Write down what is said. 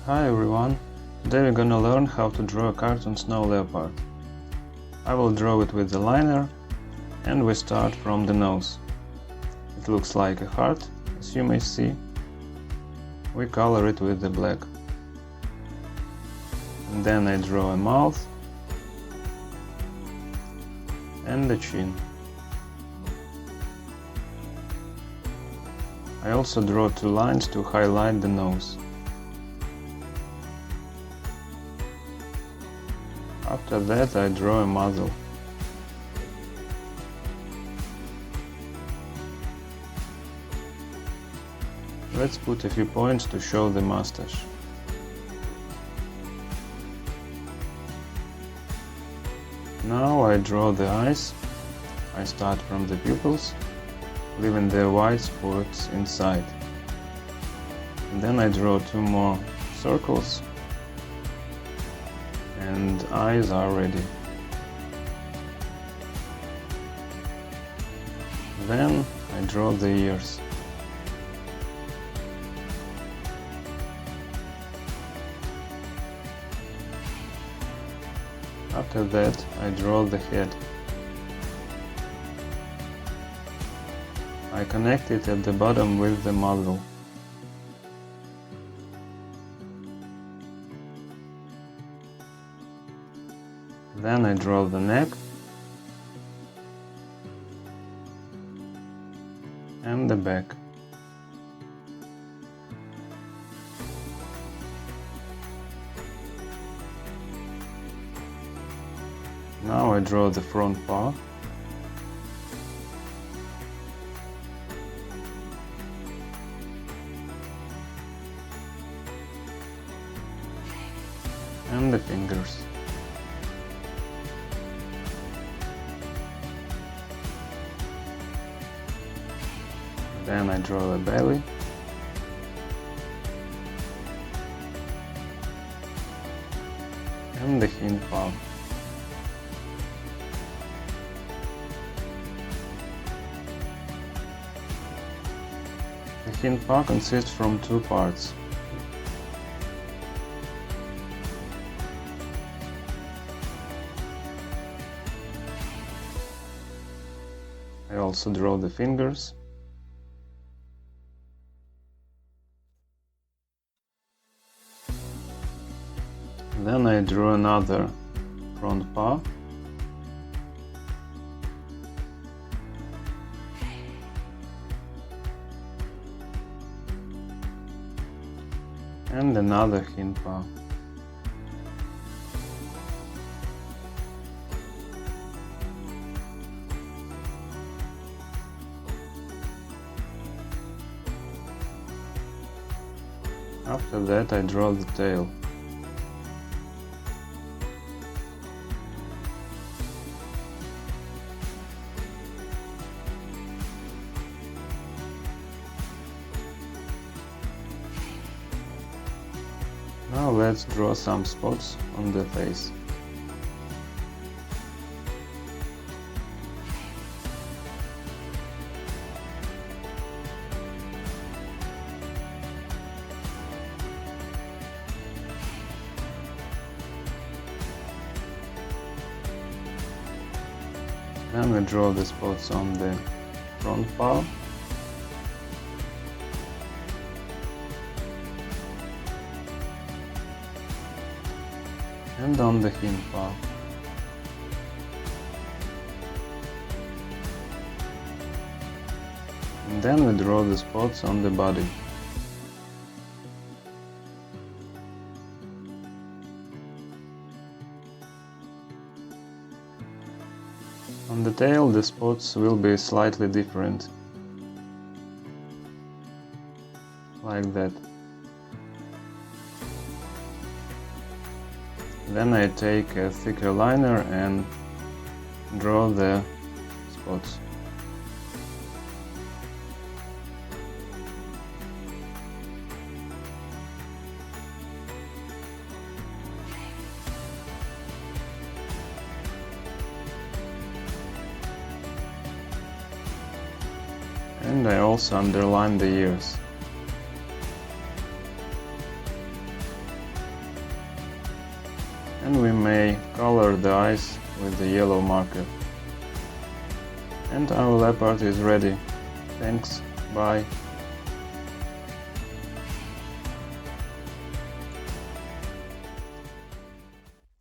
Hi everyone, today we're gonna learn how to draw a cartoon snow leopard. I will draw it with the liner and we start from the nose. It looks like a heart, as you may see. We color it with the black. And then I draw a mouth and the chin. I also draw two lines to highlight the nose. After that I draw a muzzle. Let's put a few points to show the mustache. Now I draw the eyes. I start from the pupils, leaving the white spots inside. And then I draw two more circles and eyes are ready. Then I draw the ears. After that I draw the head. I connect it at the bottom with the muzzle. Then I draw the neck and the back. Now I draw the front paw. And the fingers. Then I draw a belly. And the hind paw. The hind paw consists from two parts. I also draw the fingers. Then I draw another front paw. And another hind paw. After that I draw the tail. Now let's draw some spots on the face. Then we draw the spots on the front paw. And on the hind paw. And then we draw the spots on the body. On the tail the spots will be slightly different. Like that. Then I take a thicker liner and draw the spots. And I also underline the ears. and we may color the eyes with the yellow marker. And our leopard is ready. Thanks, bye.